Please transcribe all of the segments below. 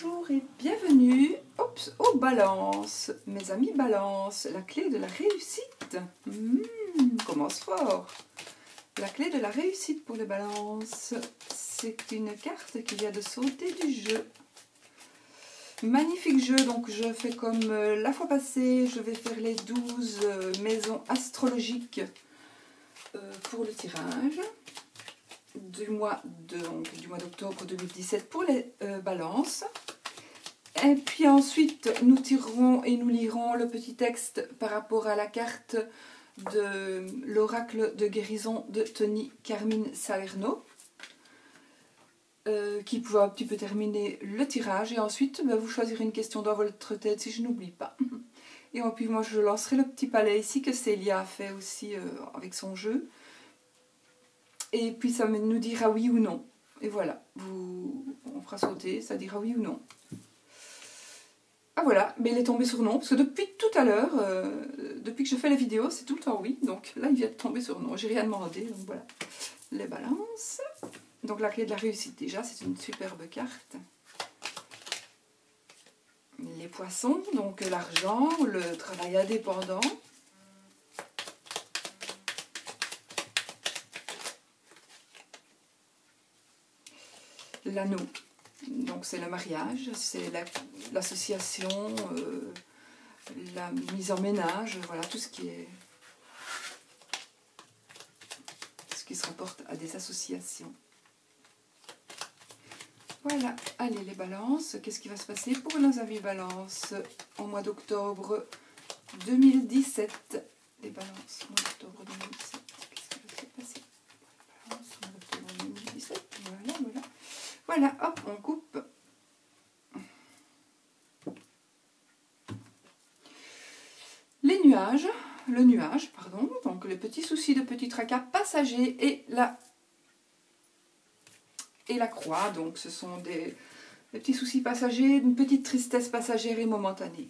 Bonjour et bienvenue aux balances. Mes amis balance, la clé de la réussite. Commence fort. La clé de la réussite pour les balances, c'est une carte qui vient de sauter du jeu. Magnifique jeu, donc je fais comme la fois passée, je vais faire les 12 maisons astrologiques pour le tirage du mois d'octobre 2017 pour les balances. Et puis ensuite, nous tirerons et nous lirons le petit texte par rapport à la carte de l'oracle de guérison de Tony Carmine Salerno, qui pourra un petit peu terminer le tirage. Et ensuite, vous choisirez une question dans votre tête si je n'oublie pas. Et puis moi, je lancerai le petit palais ici que Célia a fait aussi avec son jeu. Et puis ça nous dira oui ou non. Et voilà, on fera sauter, ça dira oui ou non. Ah voilà, mais il est tombé sur non, parce que depuis tout à l'heure, depuis que je fais les vidéos, c'est tout le temps oui. Donc là, il vient de tomber sur non, j'ai rien demandé, donc voilà. Les balances. Donc la clé de la réussite, déjà, c'est une superbe carte. Les poissons, donc l'argent, le travail indépendant. L'anneau, donc c'est le mariage, c'est l'association, la mise en ménage, voilà, tout ce qui se rapporte à des associations. Voilà, allez les balances, qu'est-ce qui va se passer pour nos amis balances en mois d'octobre 2017? Les balances, mois d'octobre 2017, qu'est-ce qui va se passer pour les balances en mois d'octobre 2017? Voilà, voilà. Voilà, hop, on coupe. Les nuages, le nuage, pardon, donc les petits soucis de petits tracas passagers et la croix, donc ce sont des petits soucis passagers, une petite tristesse passagère et momentanée.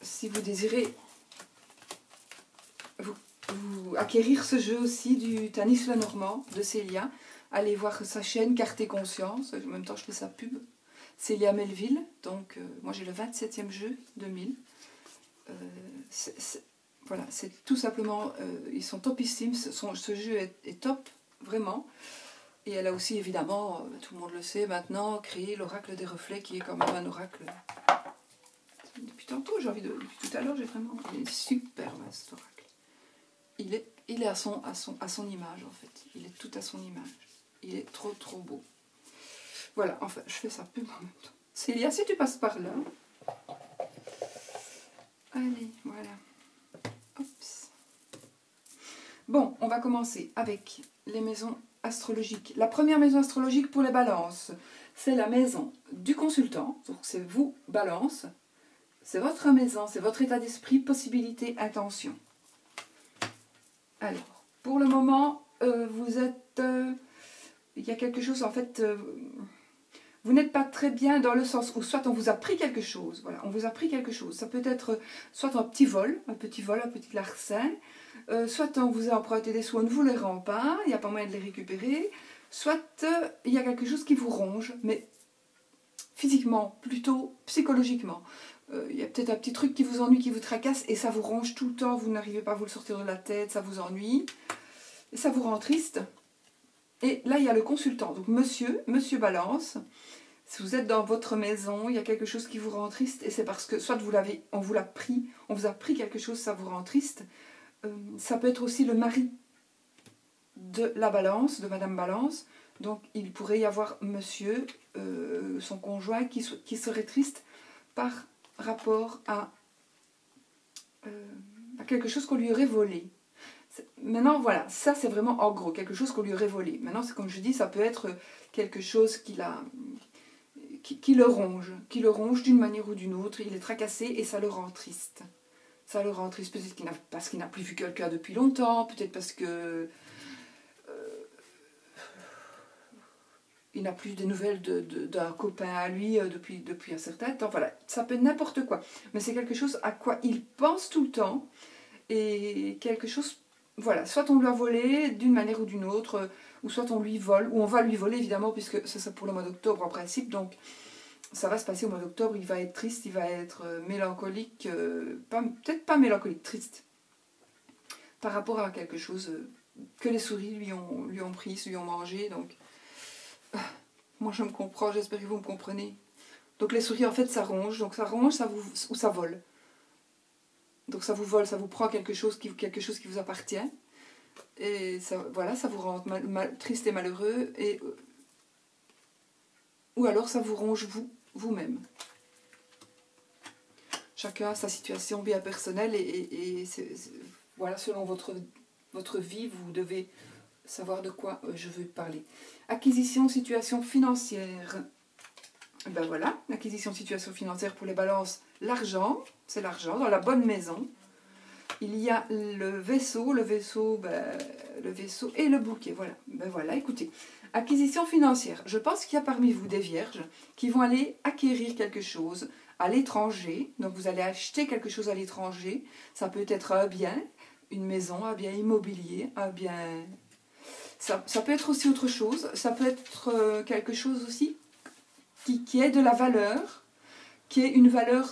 Si vous désirez vous acquérir ce jeu aussi du Tanis Lenormand de Célia, allez voir sa chaîne Carte et Conscience, en même temps je fais sa pub, Célia Melville, donc moi j'ai le 27e jeu 2000. Voilà, c'est tout simplement, ils sont topissimes, ce jeu est top, vraiment. Et elle a aussi évidemment, tout le monde le sait maintenant, créé l'oracle des reflets qui est quand même un oracle. Depuis tantôt, depuis tout à l'heure, il est super cet oracle. Il est à son image en fait. Il est tout à son image. Il est trop beau. Voilà, enfin, je fais sa pub en même temps. Célia, si tu passes par là. Allez, voilà. Oups. Bon, on va commencer avec les maisons astrologiques. La première maison astrologique pour les balances, c'est la maison du consultant. Donc c'est vous, balance. C'est votre maison, c'est votre état d'esprit, possibilité, intention. Alors, pour le moment, vous êtes... il y a quelque chose, en fait... vous n'êtes pas très bien dans le sens où soit on vous a pris quelque chose, voilà, on vous a pris quelque chose. Ça peut être soit un petit larcin, soit on vous a emprunté des sous, on ne vous les rend pas, il n'y a pas moyen de les récupérer, soit il y a quelque chose qui vous ronge, mais physiquement, plutôt psychologiquement. Il y a peut-être un petit truc qui vous ennuie, qui vous tracasse, et ça vous ronge tout le temps, vous n'arrivez pas à vous le sortir de la tête, ça vous ennuie, et ça vous rend triste. Et là, il y a le consultant, donc monsieur balance, si vous êtes dans votre maison, il y a quelque chose qui vous rend triste, et c'est parce que soit on vous a pris quelque chose, ça vous rend triste. Ça peut être aussi le mari de la balance, de madame balance, donc il pourrait y avoir monsieur, son conjoint, qui serait triste par rapport à quelque chose qu'on lui aurait volé. Maintenant, voilà, ça c'est vraiment en gros, quelque chose qu'on lui aurait volé. Maintenant, c'est comme je dis, ça peut être quelque chose qui le ronge d'une manière ou d'une autre, il est tracassé et ça le rend triste. Ça le rend triste, peut-être parce qu'il n'a plus vu quelqu'un depuis longtemps, peut-être parce que... il n'a plus de nouvelles d'un copain à lui depuis un certain temps. Voilà, ça peut être n'importe quoi. Mais c'est quelque chose à quoi il pense tout le temps. Et quelque chose, voilà, soit on lui a volé d'une manière ou d'une autre, ou soit on lui vole, ou on va lui voler évidemment, puisque ça c'est pour le mois d'octobre en principe. Donc ça va se passer au mois d'octobre, il va être triste, il va être mélancolique, peut-être pas mélancolique, triste. Par rapport à quelque chose que les souris lui ont pris, lui ont mangé. Donc moi je me comprends, j'espère que vous me comprenez. Donc les souris en fait ça ronge, ou ça vole. Donc ça vous vole, ça vous prend quelque chose qui vous appartient. Et ça, voilà, ça vous rend triste et malheureux. Ou alors ça vous ronge vous-même. Chacun a sa situation bien personnelle et voilà, selon votre vie, vous devez savoir de quoi je veux parler. Acquisition, situation financière. Ben voilà, acquisition, situation financière pour les balances, l'argent, c'est l'argent, dans la bonne maison. Il y a le vaisseau et le bouquet. Voilà, ben voilà, écoutez. Acquisition financière. Je pense qu'il y a parmi vous des vierges qui vont aller acquérir quelque chose à l'étranger. Donc vous allez acheter quelque chose à l'étranger. Ça peut être un bien, une maison, un bien immobilier, un bien... Ça peut être aussi autre chose. Ça peut être quelque chose aussi qui est de la valeur, qui est une valeur,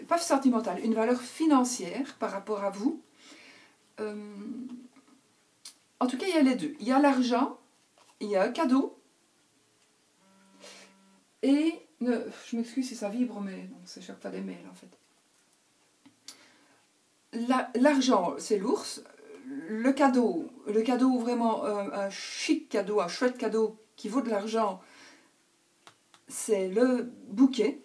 pas sentimentale, une valeur financière par rapport à vous. En tout cas, il y a les deux. Il y a l'argent, il y a un cadeau, et je m'excuse si ça vibre, mais c'est chaque fois des mails en fait. L'argent, c'est l'ours. Le cadeau vraiment un chic cadeau, un chouette cadeau qui vaut de l'argent, c'est le bouquet.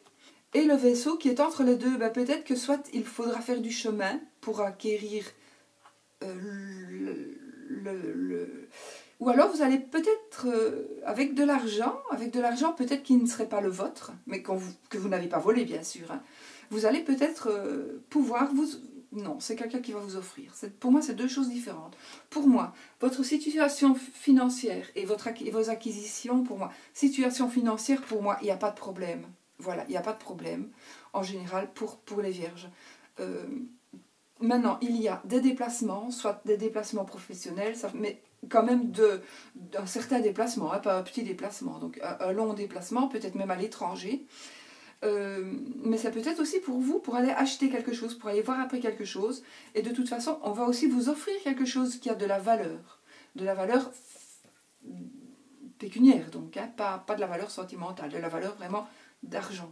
Et le vaisseau qui est entre les deux, ben peut-être que soit il faudra faire du chemin pour acquérir ou alors vous allez peut-être, avec de l'argent peut-être qui ne serait pas le vôtre, mais que vous n'avez pas volé bien sûr, hein, vous allez peut-être pouvoir vous... Non, c'est quelqu'un qui va vous offrir. Pour moi, c'est deux choses différentes. Pour moi, votre situation financière et vos acquisitions, pour moi, situation financière, pour moi, il n'y a pas de problème. Voilà, il n'y a pas de problème, en général, pour les vierges. Maintenant, il y a des déplacements, soit des déplacements professionnels, mais quand même d'un certain déplacement, hein, pas un petit déplacement, donc un long déplacement, peut-être même à l'étranger. Mais ça peut être aussi pour vous, pour aller acheter quelque chose, pour aller voir après quelque chose. Et de toute façon, on va aussi vous offrir quelque chose qui a de la valeur pécuniaire, donc, hein, pas de la valeur sentimentale, de la valeur vraiment d'argent.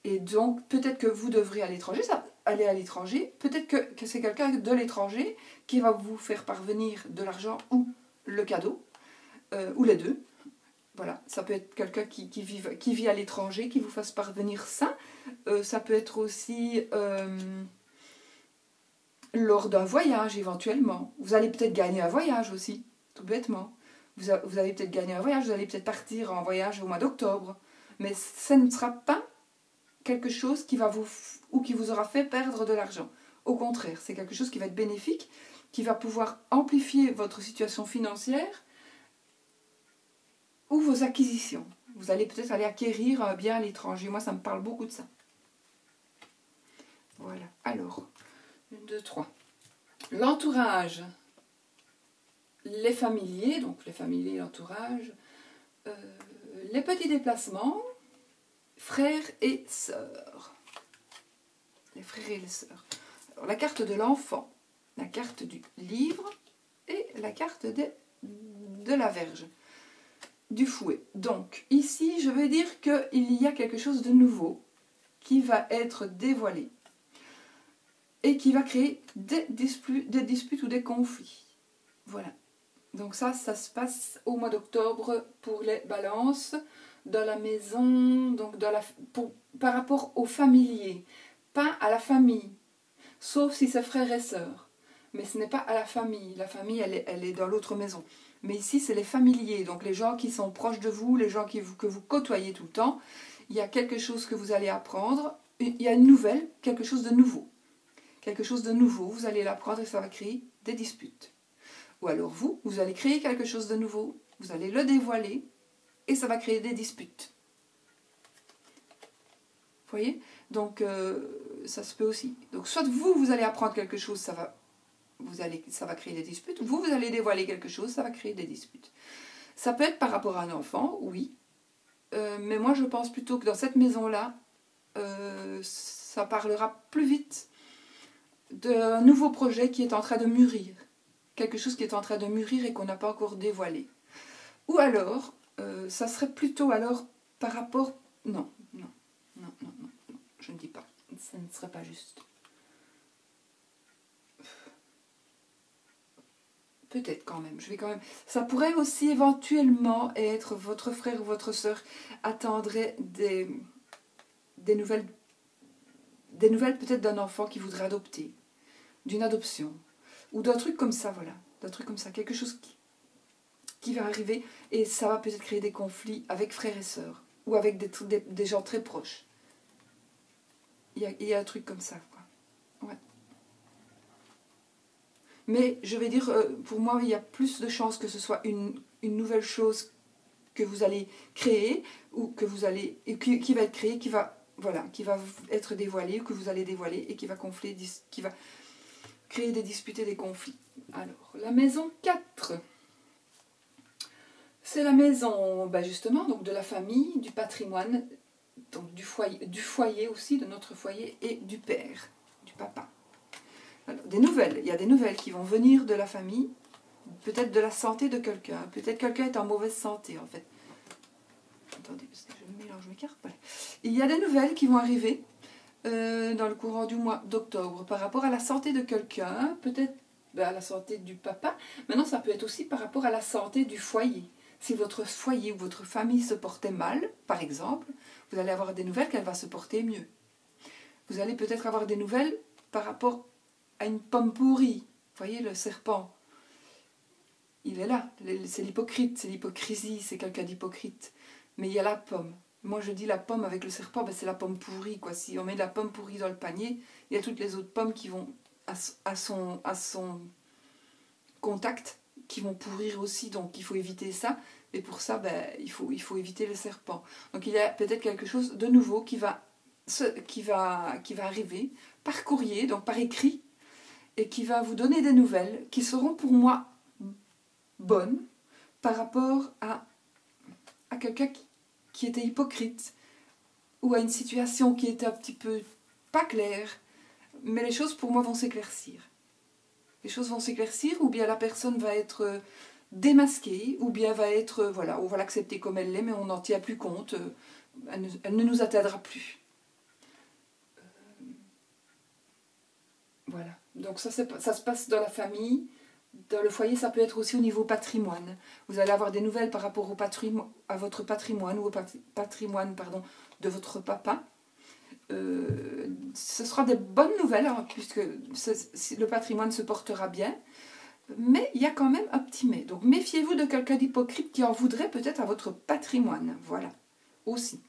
Et donc, peut-être que vous devrez aller à l'étranger, peut-être que c'est quelqu'un de l'étranger qui va vous faire parvenir de l'argent ou le cadeau, ou les deux. Voilà, ça peut être quelqu'un qui vit à l'étranger, qui vous fasse parvenir ça. Ça peut être aussi lors d'un voyage, éventuellement. Vous allez peut-être gagner un voyage aussi, tout bêtement. Vous allez peut-être gagner un voyage, vous allez peut-être partir en voyage au mois d'octobre. Mais ça ne sera pas quelque chose qui vous aura fait perdre de l'argent. Au contraire, c'est quelque chose qui va être bénéfique, qui va pouvoir amplifier votre situation financière ou vos acquisitions. Vous allez peut-être aller acquérir un bien à l'étranger. Moi, ça me parle beaucoup de ça. Voilà. Alors, 1, 2, 3. L'entourage. Les familiers, donc les familiers, l'entourage. Les petits déplacements. Frères et sœurs. Les frères et les sœurs. Alors, la carte de l'enfant, la carte du livre et la carte de la Vierge, du fouet. Donc, ici, je veux dire qu'il y a quelque chose de nouveau qui va être dévoilé et qui va créer des disputes ou des conflits. Voilà. Donc ça se passe au mois d'octobre pour les balances. Dans la maison, donc par rapport aux familiers, pas à la famille, sauf si c'est frères et sœurs. Mais ce n'est pas à la famille. La famille, elle est dans l'autre maison. Mais ici, c'est les familiers, donc les gens qui sont proches de vous, les gens que vous côtoyez tout le temps. Il y a quelque chose que vous allez apprendre. Il y a une nouvelle, quelque chose de nouveau. Quelque chose de nouveau, vous allez l'apprendre et ça va créer des disputes. Ou alors vous allez créer quelque chose de nouveau, vous allez le dévoiler. et ça va créer des disputes. Vous voyez? Donc, ça se peut aussi. Donc, soit vous allez apprendre quelque chose, ça va créer des disputes. Vous allez dévoiler quelque chose, ça va créer des disputes. Ça peut être par rapport à un enfant, oui. Mais moi, je pense plutôt que dans cette maison-là, ça parlera plus vite d'un nouveau projet qui est en train de mûrir. Quelque chose qui est en train de mûrir et qu'on n'a pas encore dévoilé. Ou alors, ça serait plutôt alors par rapport... Non, je ne dis pas. Ça ne serait pas juste. Peut-être quand même, Ça pourrait aussi éventuellement être votre frère ou votre sœur attendrait des nouvelles peut-être d'un enfant qui voudrait adopter, d'une adoption, ou d'un truc comme ça, voilà. D'un truc comme ça, quelque chose qui va arriver et ça va peut-être créer des conflits avec frères et sœurs, ou avec des gens très proches. Il y a un truc comme ça, quoi. Ouais. Mais je vais dire, pour moi, il y a plus de chances que ce soit une nouvelle chose que vous allez créer, ou que vous allez, qui va être créée, qui va être dévoilée, ou que vous allez dévoiler, et qui va créer des disputes et des conflits. Alors, la maison 4. C'est la maison, justement, donc de la famille, du patrimoine, donc du foyer aussi, de notre foyer, et du père, du papa. Alors, il y a des nouvelles qui vont venir de la famille, peut-être de la santé de quelqu'un, peut-être quelqu'un est en mauvaise santé en fait. Attendez, parce que je mélange mes cartes. Voilà. Il y a des nouvelles qui vont arriver dans le courant du mois d'octobre par rapport à la santé de quelqu'un, peut-être à la santé du papa. Maintenant, ça peut être aussi par rapport à la santé du foyer. Si votre foyer ou votre famille se portait mal, par exemple, vous allez avoir des nouvelles qu'elle va se porter mieux. Vous allez peut-être avoir des nouvelles par rapport à une pomme pourrie. Vous voyez, le serpent, il est là. C'est l'hypocrite, c'est l'hypocrisie, c'est quelqu'un d'hypocrite. Mais il y a la pomme. Moi, je dis la pomme avec le serpent, c'est la pomme pourrie, quoi. Si on met de la pomme pourrie dans le panier, il y a toutes les autres pommes qui vont à son contact, qui vont pourrir aussi. Donc, il faut éviter ça. Et pour ça, il faut éviter le serpent. Donc, il y a peut-être quelque chose de nouveau qui va arriver par courrier, donc par écrit, et qui va vous donner des nouvelles qui seront pour moi bonnes par rapport à quelqu'un qui était hypocrite ou à une situation qui était un petit peu pas claire, mais les choses pour moi vont s'éclaircir. Les choses vont s'éclaircir, ou bien la personne va être démasquée, ou bien va être, on va l'accepter comme elle l'est, mais on n'en tient plus compte, elle ne nous atteindra plus. Voilà. Donc ça se passe dans la famille, dans le foyer, ça peut être aussi au niveau patrimoine. Vous allez avoir des nouvelles par rapport à votre patrimoine ou au patrimoine de votre papa. Ce sera des bonnes nouvelles, puisque le patrimoine se portera bien. Mais il y a quand même un petit mais. Donc méfiez-vous de quelqu'un d'hypocrite qui en voudrait peut-être à votre patrimoine. Voilà. Aussi.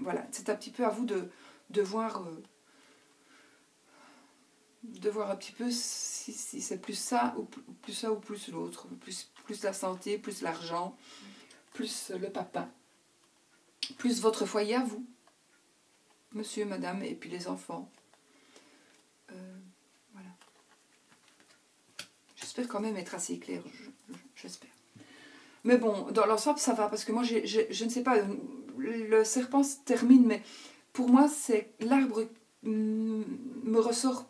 Voilà. C'est un petit peu à vous de voir... de voir un petit peu si c'est plus ça ou plus l'autre, plus la santé, plus l'argent, plus le papa, plus votre foyer à vous, monsieur, madame, et puis les enfants. Voilà. J'espère quand même être assez claire, j'espère. Mais bon, dans l'ensemble, ça va, parce que moi, je ne sais pas, le serpent se termine, mais pour moi, c'est l'arbre me ressort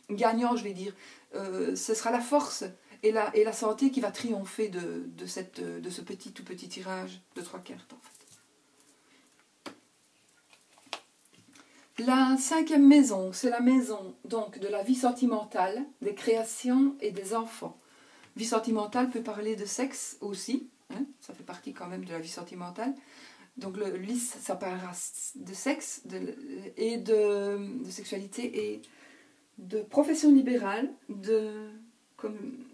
gagnant, je vais dire. Ce sera la force et la santé qui va triompher de ce tout petit tirage de 3 cartes, en fait. La 5e maison, c'est la maison donc de la vie sentimentale, des créations et des enfants. Vie sentimentale peut parler de sexe aussi, hein, ça fait partie quand même de la vie sentimentale. Donc le lys, ça parlera de sexe et de sexualité et de profession libérale, comme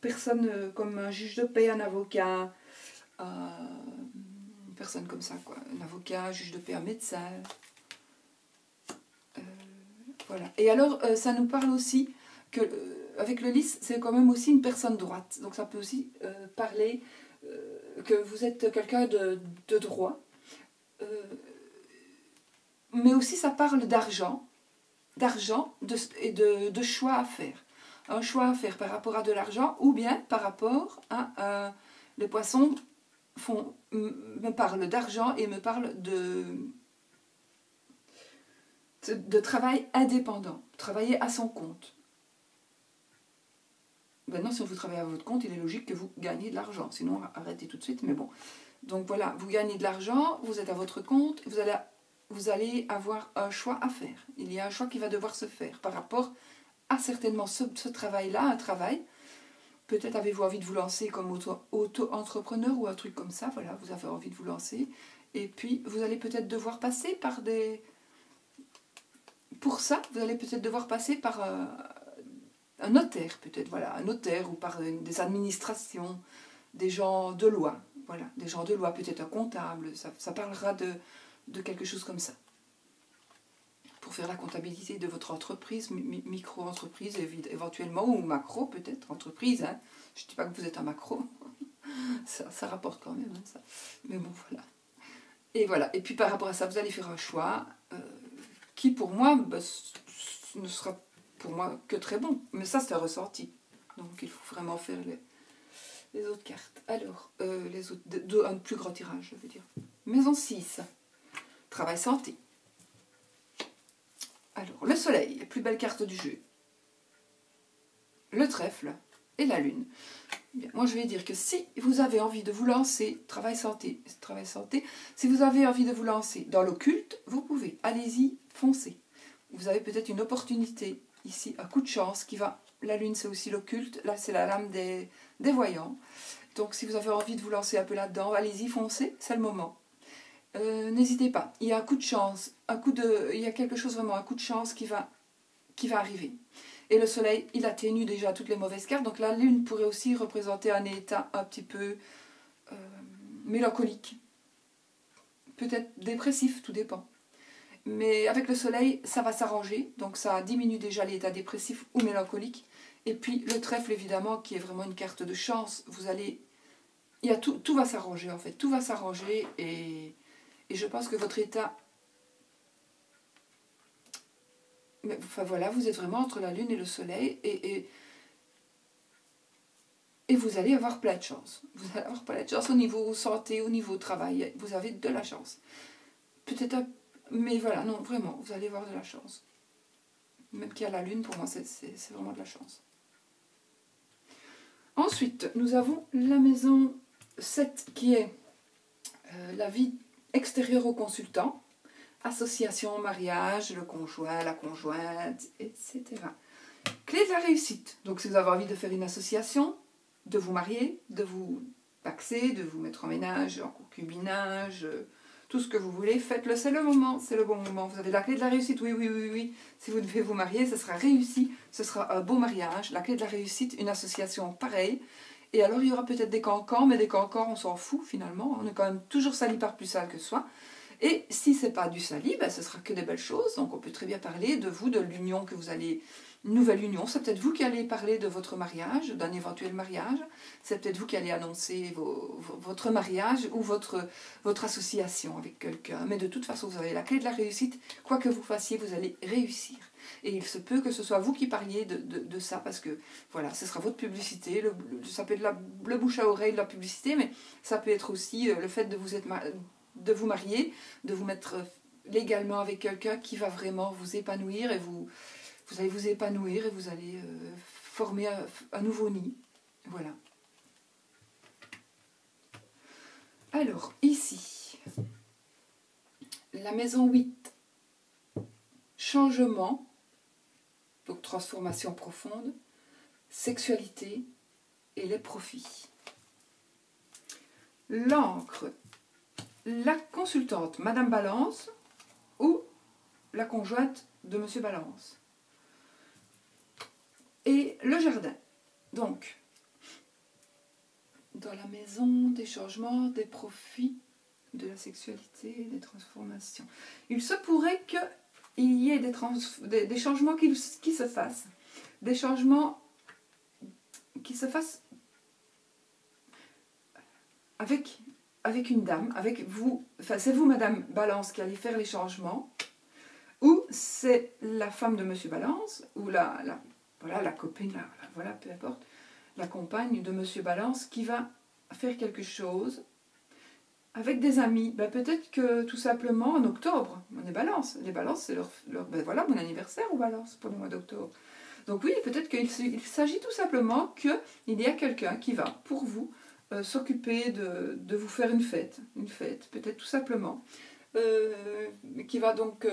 personne, comme un juge de paix, un avocat, une personne comme ça, quoi. Un avocat, un juge de paix, un médecin. Voilà. Et alors, ça nous parle aussi que, avec le lys, c'est quand même aussi une personne droite. Donc ça peut aussi parler que vous êtes quelqu'un de droit. Mais aussi ça parle d'argent et de choix à faire. Un choix à faire par rapport à de l'argent ou bien par rapport à... les poissons me parlent d'argent et me parlent de travail indépendant, travailler à son compte. Maintenant, si vous travaillez à votre compte, il est logique que vous gagnez de l'argent. Sinon, arrêtez tout de suite, mais bon. Donc voilà, vous gagnez de l'argent, vous êtes à votre compte, vous allez avoir un choix à faire. Il y a un choix qui va devoir se faire par rapport à certainement ce travail-là, un travail. Peut-être avez-vous envie de vous lancer comme auto-entrepreneur ou un truc comme ça. Voilà, vous avez envie de vous lancer. Et puis, vous allez peut-être devoir passer par des... Pour ça, vous allez peut-être devoir passer par un notaire, peut-être, voilà, un notaire ou par des administrations, des gens de loi. Voilà, des gens de loi, peut-être un comptable. Ça parlera de quelque chose comme ça. Pour faire la comptabilité de votre entreprise, micro-entreprise éventuellement, ou macro peut-être, entreprise. Hein. Je ne dis pas que vous êtes un macro, ça rapporte quand même, hein, ça. Mais bon, voilà. Et voilà, et puis par rapport à ça, vous allez faire un choix qui pour moi ne sera pour moi que très bon. Mais ça, c'est un ressenti. Donc il faut vraiment faire les autres cartes. Alors, les autres, un plus grand tirage, je veux dire. Maison 6, travail santé. Alors, le soleil, plus belle carte du jeu. Le trèfle et la lune. Bien, moi, je vais dire que si vous avez envie de vous lancer, travail santé, si vous avez envie de vous lancer dans l'occulte, vous pouvez. Allez-y, foncez. Vous avez peut-être une opportunité ici, un coup de chance qui va... La lune, c'est aussi l'occulte. Là, c'est la lame des voyants. Donc, si vous avez envie de vous lancer un peu là-dedans, allez-y, foncez, c'est le moment. N'hésitez pas, il y a un coup de chance, il y a quelque chose vraiment, un coup de chance qui va arriver. Et le soleil, il atténue déjà toutes les mauvaises cartes, donc la lune pourrait aussi représenter un état un petit peu mélancolique, peut-être dépressif, tout dépend. Mais avec le soleil, ça va s'arranger, donc ça diminue déjà l'état dépressif ou mélancolique. Et puis le trèfle, évidemment, qui est vraiment une carte de chance, tout va s'arranger en fait, tout va s'arranger et je pense que votre état... Enfin voilà, vous êtes vraiment entre la lune et le soleil et vous allez avoir plein de chance. Vous allez avoir plein de chance au niveau santé, au niveau travail. Vous avez de la chance. Peut-être mais voilà, non, vraiment, vous allez avoir de la chance. Même qu'il y a la lune, pour moi, c'est vraiment de la chance. Ensuite, nous avons la maison 7 qui est la vie extérieure au consultant. Association, mariage, le conjoint, la conjointe, etc. Clé de la réussite. Donc si vous avez envie de faire une association, de vous marier, de vous paxer, de vous mettre en ménage, en concubinage, tout ce que vous voulez, faites-le, c'est le moment, c'est le bon moment. Vous avez la clé de la réussite, oui. Si vous devez vous marier, ce sera réussi, ce sera un beau mariage. La clé de la réussite, une association pareille. Et alors il y aura peut-être des cancans, mais des cancans on s'en fout finalement. On est quand même toujours sali par plus sale que soi. Et si ce n'est pas du sali, ce sera que des belles choses. Donc on peut très bien parler de vous, de l'union que vous allez... Une nouvelle union, c'est peut-être vous qui allez parler de votre mariage, d'un éventuel mariage. C'est peut-être vous qui allez annoncer votre mariage ou votre association avec quelqu'un. Mais de toute façon, vous avez la clé de la réussite. Quoi que vous fassiez, vous allez réussir. Et il se peut que ce soit vous qui parliez de ça, parce que voilà, ce sera votre publicité. Ça peut être le bouche à oreille de la publicité, mais ça peut être aussi le fait de vous marier, de vous mettre légalement avec quelqu'un qui va vraiment vous épanouir et vous allez vous épanouir et vous allez former un nouveau nid. Voilà. Alors, ici, la maison 8, changement, donc transformation profonde, sexualité et les profits. L'encre, la consultante, Madame Balance, ou la conjointe de Monsieur Balance. Et le jardin. Donc, dans la maison, des changements, des profits, de la sexualité, des transformations. Il se pourrait qu'il y ait des changements qui se fassent. Des changements qui se fassent avec une dame, avec vous, enfin c'est vous Madame Balance qui allez faire les changements, ou c'est la femme de Monsieur Balance, ou voilà, la copine, voilà, peu importe, la compagne de Monsieur Balance qui va faire quelque chose avec des amis. Ben, peut-être que tout simplement en octobre, on est Balance. Les Balances, c'est ben voilà, mon anniversaire ou Balance pour le mois d'octobre. Donc oui, peut-être qu'il s'agit tout simplement qu'il y a quelqu'un qui va, pour vous, s'occuper de vous faire une fête, peut-être tout simplement. Qui va donc...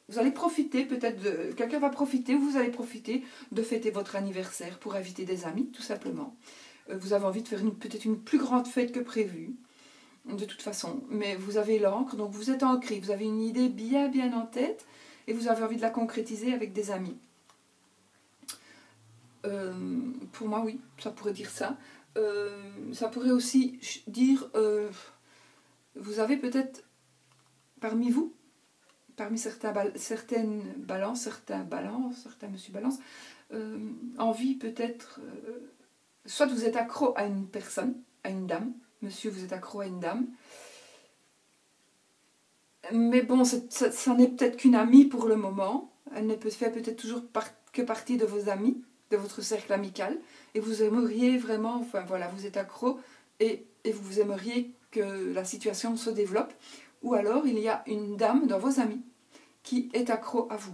vous allez profiter, peut-être, quelqu'un va profiter, ou vous allez profiter de fêter votre anniversaire pour inviter des amis, tout simplement. Vous avez envie de faire peut-être une plus grande fête que prévu, de toute façon. Mais vous avez l'encre, donc vous êtes ancré, vous avez une idée bien en tête, et vous avez envie de la concrétiser avec des amis. Pour moi, oui, ça pourrait dire ça. Ça pourrait aussi dire, vous avez peut-être parmi vous, parmi certaines balances, certains monsieur balance, envie peut-être, soit vous êtes accro à une personne, à une dame, monsieur vous êtes accro à une dame, mais bon, ça n'est peut-être qu'une amie pour le moment, elle ne fait peut-être toujours que partie de vos amis, de votre cercle amical, et vous aimeriez vraiment, enfin voilà, vous êtes accro, et vous aimeriez que la situation se développe, ou alors il y a une dame dans vos amis qui est accro à vous,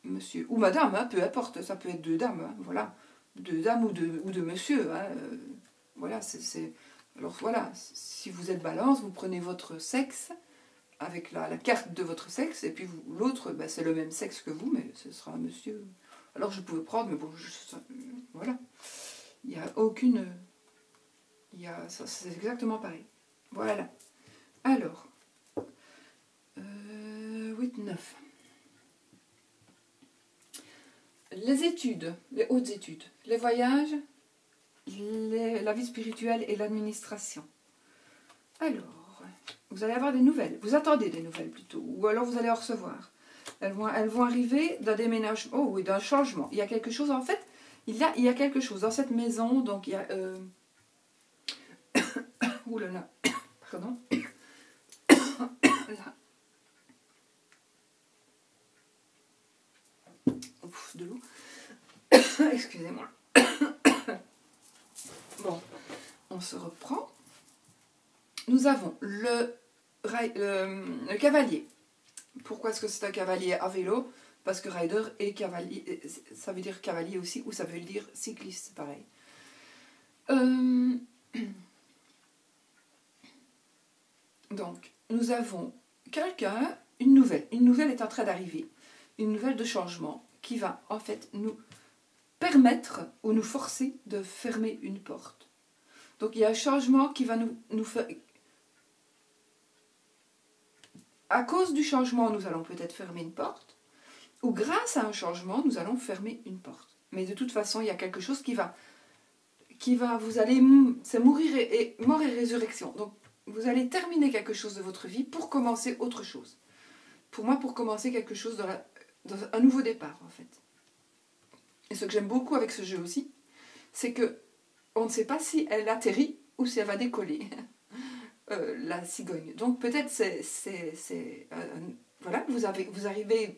monsieur, ou madame, hein, peu importe, ça peut être deux dames, hein, voilà, deux dames ou de monsieur, hein, voilà, alors voilà, si vous êtes balance, vous prenez votre sexe, avec la carte de votre sexe, et puis l'autre, ben, c'est le même sexe que vous, mais ce sera un monsieur. Alors je pouvais prendre, mais bon, voilà. Il n'y a aucune... c'est exactement pareil. Voilà. Alors, 8, 9. Les études, les hautes études, les voyages, la vie spirituelle et l'administration. Alors, vous allez avoir des nouvelles. Vous attendez des nouvelles plutôt, ou alors vous allez en recevoir. Elles vont arriver d'un déménagement, oh oui, d'un changement. Il y a quelque chose, en fait, il y a quelque chose dans cette maison, donc il y a... Ouh là là, pardon. Là. Ouf, de l'eau. Excusez-moi. Bon, on se reprend. Nous avons le cavalier. Pourquoi est-ce que c'est un cavalier à vélo? Parce que rider et cavalier, ça veut dire cavalier aussi, ou ça veut dire cycliste, c'est pareil. Donc, nous avons quelqu'un, une nouvelle est en train d'arriver, une nouvelle de changement qui va en fait nous permettre ou nous forcer de fermer une porte. Donc il y a un changement qui va nous faire... À cause du changement, nous allons peut-être fermer une porte, ou grâce à un changement, nous allons fermer une porte. Mais de toute façon, il y a quelque chose qui va vous allez, c'est mort et résurrection. Donc, vous allez terminer quelque chose de votre vie pour commencer autre chose. Pour moi, pour commencer quelque chose dans un nouveau départ, en fait. Et ce que j'aime beaucoup avec ce jeu aussi, c'est que on ne sait pas si elle atterrit ou si elle va décoller, la cigogne. Donc, peut-être voilà, vous arrivez,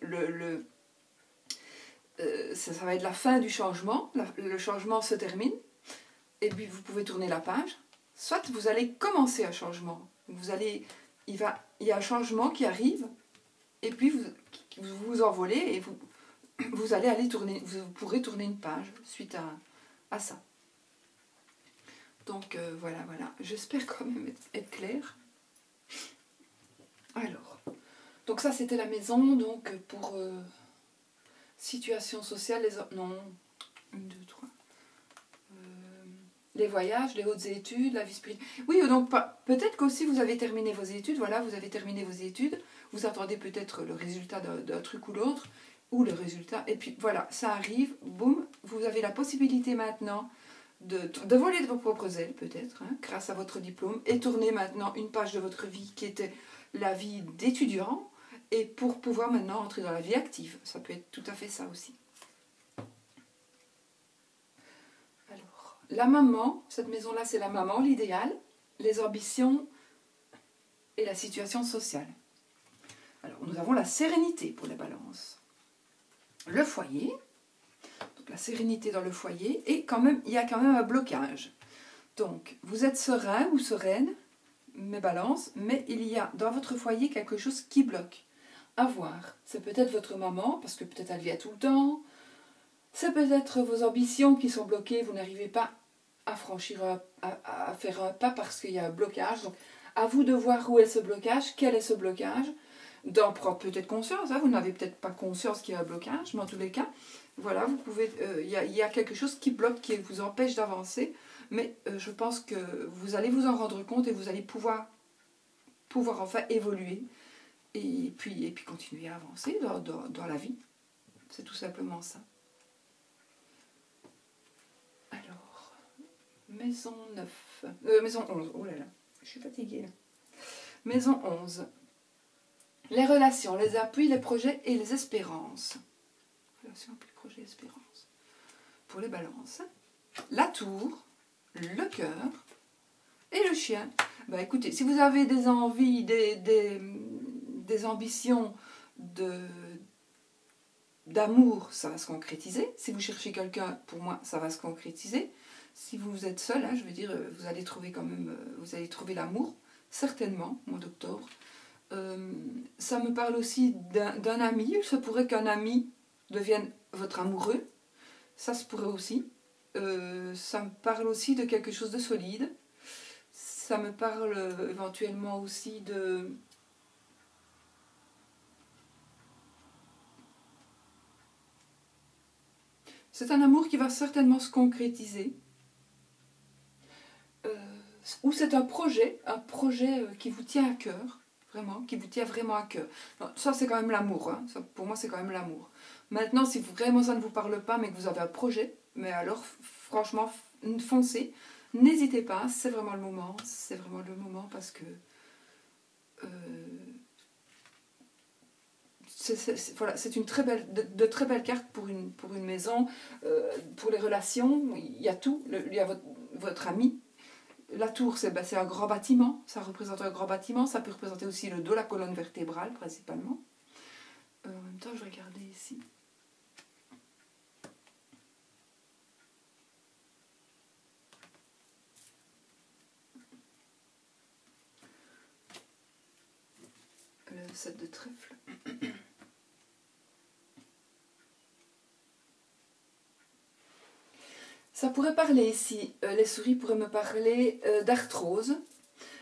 ça va être la fin du changement, le changement se termine, et puis vous pouvez tourner la page, soit vous allez commencer un changement, il y a un changement qui arrive, et puis vous vous envolez, et vous allez vous pourrez tourner une page suite à ça. Donc voilà, j'espère quand même être claire. Alors, donc ça c'était la maison, donc pour situation sociale, non, 1, 2, 3... les voyages, les hautes études, la vie spirituelle. Oui, donc peut-être qu'aussi vous avez terminé vos études, voilà, vous avez terminé vos études, vous attendez peut-être le résultat d'un truc ou l'autre, ou le résultat, et puis voilà, ça arrive, boum, vous avez la possibilité maintenant de voler de vos propres ailes, peut-être, hein, grâce à votre diplôme, et tourner maintenant une page de votre vie qui était la vie d'étudiant, et pour pouvoir maintenant entrer dans la vie active. Ça peut être tout à fait ça aussi. la maman, cette maison-là, c'est la maman, l'idéal, les ambitions et la situation sociale. Alors, nous avons la sérénité pour les balances. Le foyer, donc la sérénité dans le foyer, et quand même, il y a quand même un blocage. Donc, vous êtes serein ou sereine, mes balances, mais il y a dans votre foyer quelque chose qui bloque. À voir. C'est peut-être votre maman, parce que peut-être elle vient tout le temps. C'est peut-être vos ambitions qui sont bloquées, vous n'arrivez pas à franchir, à faire un pas parce qu'il y a un blocage. Donc, à vous de voir où est ce blocage, quel est ce blocage, d'en prendre peut-être conscience. Hein, vous n'avez peut-être pas conscience qu'il y a un blocage, mais en tous les cas, voilà, vous pouvez, il y a quelque chose qui bloque, qui vous empêche d'avancer. Mais je pense que vous allez vous en rendre compte et vous allez pouvoir enfin évoluer et puis continuer à avancer dans la vie. C'est tout simplement ça. Alors, maison 9, maison 11, oh là là, je suis fatiguée là. Maison 11, les relations, les appuis, les projets et les espérances. Relations, appuis, projets, espérances. Pour les balances, la tour, le cœur et le chien. Bah écoutez, si vous avez des envies, des ambitions d'amour, ça va se concrétiser. Si vous cherchez quelqu'un, pour moi, ça va se concrétiser. Si vous êtes seul, hein, je veux dire, vous allez trouver quand même, vous allez trouver l'amour, certainement, au mois d'octobre. Ça me parle aussi d'un ami. Il se pourrait qu'un ami devienne votre amoureux. Ça se pourrait aussi. Ça me parle aussi de quelque chose de solide. Ça me parle éventuellement aussi de... C'est un amour qui va certainement se concrétiser. Ou c'est un projet qui vous tient à cœur, vraiment, qui vous tient vraiment à cœur. Non, ça, c'est quand même l'amour. Hein. Ça, pour moi, c'est quand même l'amour. Maintenant, si vraiment ça ne vous parle pas, mais que vous avez un projet, mais alors, franchement, foncez. N'hésitez pas, c'est vraiment le moment. C'est vraiment le moment parce que... voilà, c'est une très belle, de très belles cartes pour une maison, pour les relations. Il y a tout. Il y a votre ami. La tour, c'est un grand bâtiment. Ça représente un grand bâtiment. Ça peut représenter aussi le dos, la colonne vertébrale, principalement. En même temps, je vais regarder ici. Le 7 de trèfle. Ça pourrait parler ici, les souris pourraient me parler d'arthrose,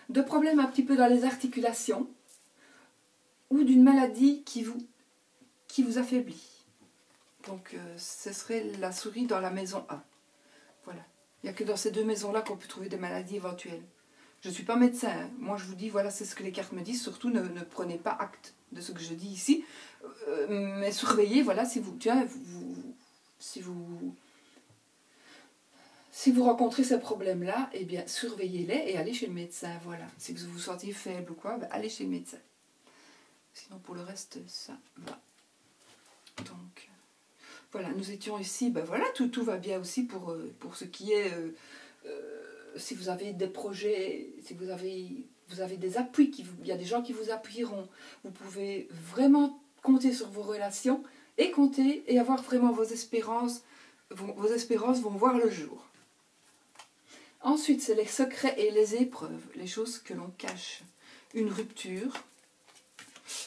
de problèmes un petit peu dans les articulations ou d'une maladie qui vous affaiblit. Donc ce serait la souris dans la maison A. Voilà. Il n'y a que dans ces deux maisons-là qu'on peut trouver des maladies éventuelles. Je ne suis pas médecin, hein. Moi je vous dis, voilà, c'est ce que les cartes me disent. Surtout ne prenez pas acte de ce que je dis ici. Mais surveillez, voilà, si vous rencontrez ces problèmes-là, eh bien, surveillez-les et allez chez le médecin, voilà. Si vous vous sentez faible ou quoi, ben, allez chez le médecin. Sinon, pour le reste, ça va. Donc, voilà, nous étions ici, ben voilà, tout va bien aussi pour ce qui est... si vous avez des projets, si vous avez des appuis, il y a des gens qui vous appuieront. Vous pouvez vraiment compter sur vos relations et avoir vraiment vos espérances. Vos espérances vont voir le jour. Ensuite, c'est les secrets et les épreuves, les choses que l'on cache. Une rupture.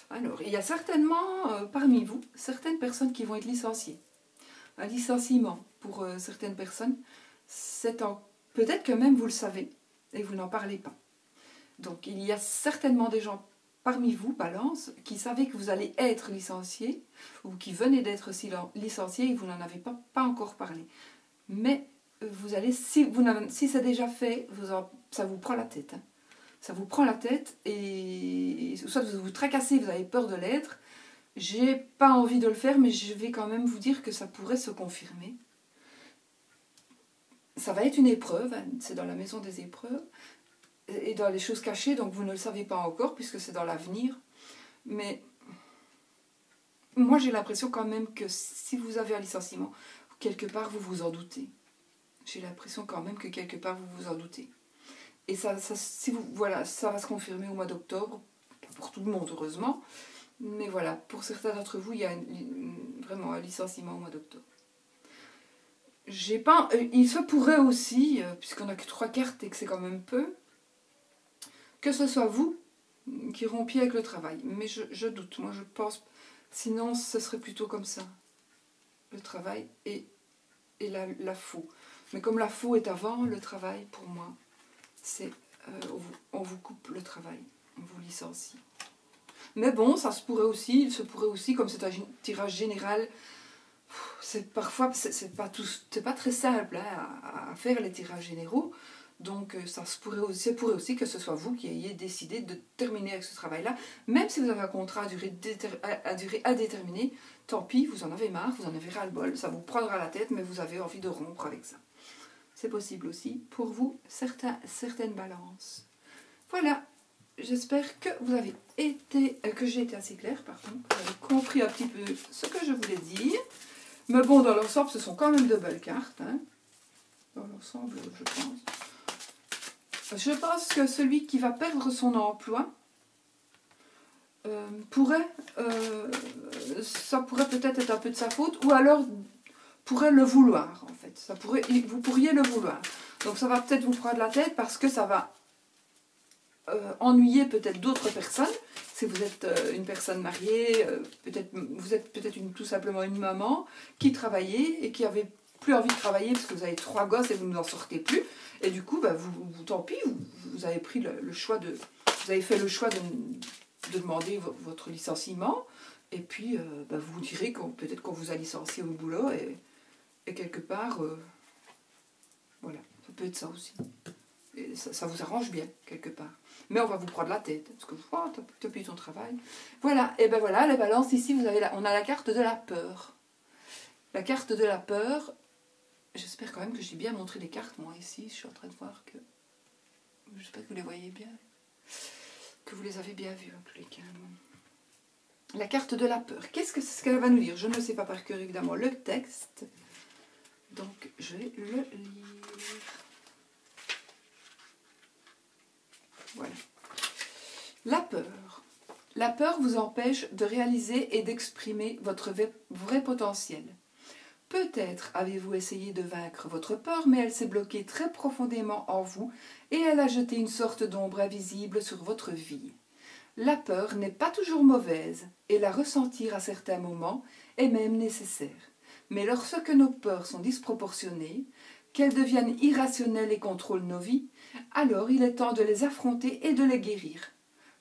Alors, il y a certainement parmi vous, certaines personnes qui vont être licenciées. Un licenciement pour certaines personnes, peut-être que même vous le savez et vous n'en parlez pas. Donc, il y a certainement des gens parmi vous, Balance, qui savaient que vous allez être licencié ou qui venaient d'être licencié et vous n'en avez pas encore parlé. Mais vous allez, si c'est déjà fait, ça vous prend la tête. Hein. Ça vous prend la tête et soit vous vous tracassez, vous avez peur de l'être. J'ai pas envie de le faire, mais je vais quand même vous dire que ça pourrait se confirmer. Ça va être une épreuve, hein, c'est dans la maison des épreuves et dans les choses cachées, donc vous ne le savez pas encore puisque c'est dans l'avenir. Mais moi j'ai l'impression quand même que si vous avez un licenciement, quelque part vous vous en doutez. J'ai l'impression quand même que quelque part vous vous en doutez. Et voilà, ça va se confirmer au mois d'octobre, pas pour tout le monde heureusement, mais voilà, pour certains d'entre vous, il y a vraiment un licenciement au mois d'octobre. Il se pourrait aussi, puisqu'on n'a que 3 cartes et que c'est quand même peu, que ce soit vous qui rompiez avec le travail. Mais je doute, moi je pense, sinon ce serait plutôt comme ça. Le travail et la faux. Mais comme la faux est avant le travail, pour moi, c'est on vous coupe le travail, on vous licencie. Mais bon, il se pourrait aussi, comme c'est un tirage général, parfois c'est pas très simple hein, à faire les tirages généraux. Donc ça pourrait aussi que ce soit vous qui ayez décidé de terminer avec ce travail-là. Même si vous avez un contrat à durée indéterminée, tant pis, vous en avez marre, vous en avez ras-le-bol, ça vous prendra la tête, mais vous avez envie de rompre avec ça. C'est possible aussi pour vous, certaines balances. Voilà, j'espère que que j'ai été assez claire, par contre, que vous avez compris un petit peu ce que je voulais dire. Mais bon, dans l'ensemble, ce sont quand même de belles cartes. Hein. Dans l'ensemble, je pense. Je pense que celui qui va perdre son emploi ça pourrait peut-être être un peu de sa faute, ou alors pourrait le vouloir, en fait. Vous pourriez le vouloir. Donc ça va peut-être vous prendre la tête parce que ça va ennuyer peut-être d'autres personnes. Si vous êtes une personne mariée, vous êtes peut-être tout simplement une maman qui travaillait et qui avait plus envie de travailler parce que vous avez 3 gosses et vous n'en sortez plus. Et du coup, tant pis, vous avez pris le choix vous avez fait le choix de demander votre licenciement. Et puis, vous direz peut-être qu'on vous a licencié au boulot et quelque part, voilà, ça peut être ça aussi. Et ça vous arrange bien, quelque part. Mais on va vous prendre la tête, parce que t'as payé ton travail. Voilà, et ben voilà, les balances, ici, on a la carte de la peur. La carte de la peur, j'espère quand même que j'ai bien montré les cartes, moi, ici. Je suis en train de voir que... J'espère que vous les voyez bien. Que vous les avez bien vues, en tous les cas. La carte de la peur. Qu'est-ce qu'elle va nous dire? Je ne sais pas par cœur, évidemment, le texte. Donc, je vais le lire. Voilà. La peur. La peur vous empêche de réaliser et d'exprimer votre vrai potentiel. Peut-être avez-vous essayé de vaincre votre peur, mais elle s'est bloquée très profondément en vous et elle a jeté une sorte d'ombre invisible sur votre vie. La peur n'est pas toujours mauvaise et la ressentir à certains moments est même nécessaire. Mais lorsque nos peurs sont disproportionnées, qu'elles deviennent irrationnelles et contrôlent nos vies, alors il est temps de les affronter et de les guérir.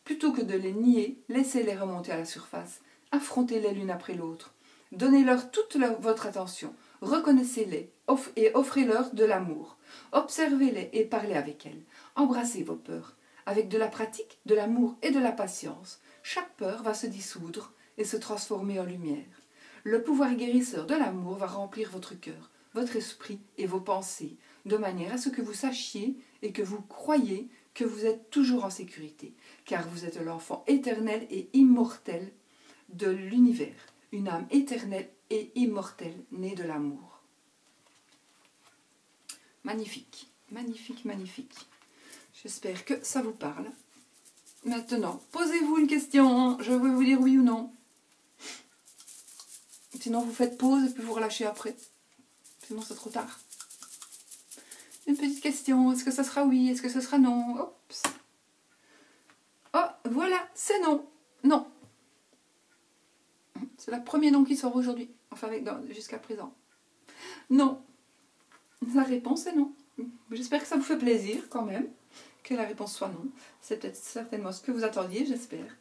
Plutôt que de les nier, laissez-les remonter à la surface, affrontez-les l'une après l'autre. Donnez-leur toute votre attention, reconnaissez-les et offrez-leur de l'amour. Observez-les et parlez avec elles. Embrassez vos peurs. Avec de la pratique, de l'amour et de la patience, chaque peur va se dissoudre et se transformer en lumière. Le pouvoir guérisseur de l'amour va remplir votre cœur, votre esprit et vos pensées, de manière à ce que vous sachiez et que vous croyiez que vous êtes toujours en sécurité, car vous êtes l'enfant éternel et immortel de l'univers, une âme éternelle et immortelle née de l'amour. Magnifique, magnifique, magnifique. J'espère que ça vous parle. Maintenant, posez-vous une question, je vais vous dire oui ou non. Sinon, vous faites pause et puis vous relâchez après. Sinon, c'est trop tard. Une petite question, est-ce que ça sera oui, est-ce que ça sera non? Oups. Oh, voilà, c'est non. Non. C'est le premier non qui sort aujourd'hui, enfin jusqu'à présent. Non. La réponse est non. J'espère que ça vous fait plaisir quand même, que la réponse soit non. C'est peut-être certainement ce que vous attendiez, j'espère.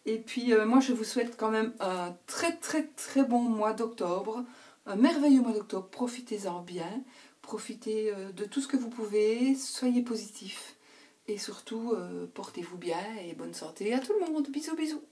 Et puis moi je vous souhaite quand même un très très très bon mois d'octobre, un merveilleux mois d'octobre, profitez-en bien, profitez de tout ce que vous pouvez, soyez positifs et surtout portez-vous bien et bonne santé à tout le monde. Bisous bisous.